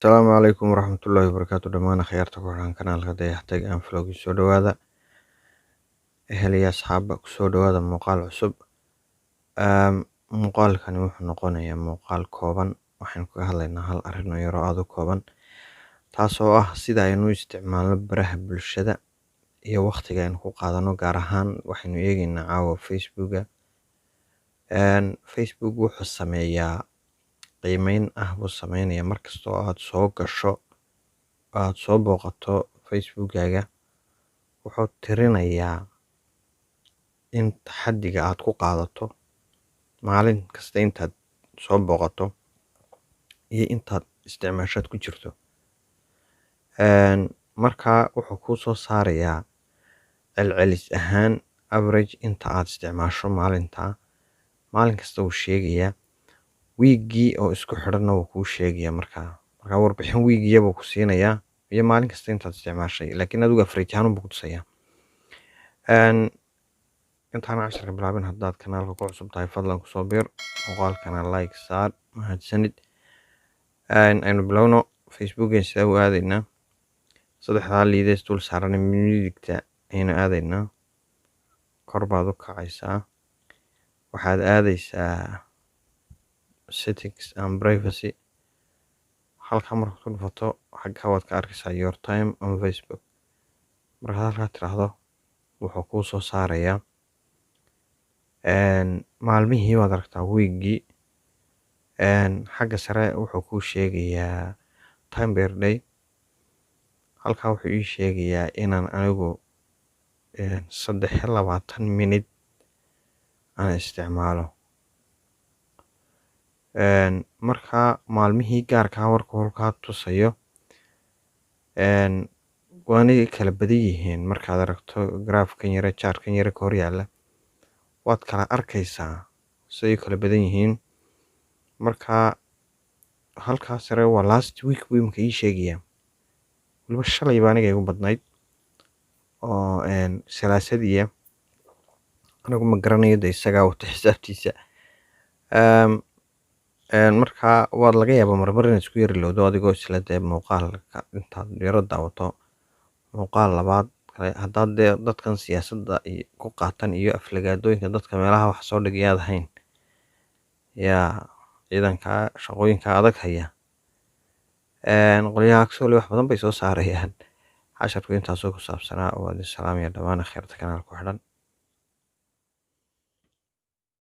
Asalaamu calaykum waraxmatullaahi wabarakaatu dhammaan akhyaarta ku xiran kanaalka Dayax-tag and Vlog soo dhawaada ehel iyo asxaabba ku soo dhawaada muuqaal cusub. Muuqaalkani wuxuu noqonayaa muuqaal kooban. Waxaan kaga hadlaynaa hal arrin oo yar oo aad u kooban, taasoo ah sida aynu u isticmaalno baraha bulshada iyo waqtiga aynu ku qaadano. Gaar ahaan waxaynu eegaynaa caawa Facebook wuxuu sameeyaa qiimeyn buu sameynayaa markasta oo aad soo gasho aad soo booqato Facebookkaaga. Wuxuu tirinayaa inta xaddiga aad ku qaadato maalin kasta, intaad soo booqato iyo intaad isticmaashaad ku jirto. Markaa wuxuu kuu soo saarayaa celcelis ahaan average inta aad isticmaasho maalin kasta wuu sheegayaa. Wiigii oo isku xidhanna wuu kuu sheegayaa. Markaa warbixin wiigiya buu ku siinayaa iyo maalin kasta intaad isticmaashay, laakiin adigu average ahaan buu ku tusayaa. Intaan casharka bilaabin, haddaad kanaalka ku cusub tahay fadlan kusoo biir, muuqaalkana like saar, mahadsanid. Aynu bilowno. Facebookkeen sida u aadaynaa, saddexdaa liideys dul saaran midigta ayaynu aadaynaa. Kor baad u kacaysaa, waxaad aadaysaa settings and privacy. Halka markaad ku dhufato xagga waad ka arkaysaa your time on Facebook. Markaad halkaa tiraahdo wuxuu kuu soo saarayaa maalmihii waad aragtaa wiigii. Xagga sare wuxuu kuu sheegayaa time per day. Halkaa wuxuu ii sheegayaa inaan anigu 23 minute aan isticmaalo. Markaa maalmihii gaarka warku halkaa tusayo waanay kala badan yihiin. Markaad aragto graafkan yare chartkan yare ka hor yaalla, waad kala arkaysaa siday kala badan yihiin. Markaa halkaa sare waa last week buu imika ii sheegayaa. waliba shalay baa aniga igu badnayd oo salaasadiya. Anigu ma garanayo de isagaa wata xisaabtiisa. Markaa waad laga yaabaa marmar inaad isku yari lowdo adigoo isla dee muuqaalka intaad yaro daawato muuqaal labaad kale. Haddaad dee dadkan siyaasadda ku qaatan iyo aflagaadooyinka dadka meelaha wax soo dhigayaad ahayn, yaa ciidanka shaqooyinka adag haya, qolyaha actually wax badan bay soo saarayaan. Casharku intaasoo ku saabsanaa. Waa idin salaamaya dhammaan akhyaarta kanaalka ku xidhan.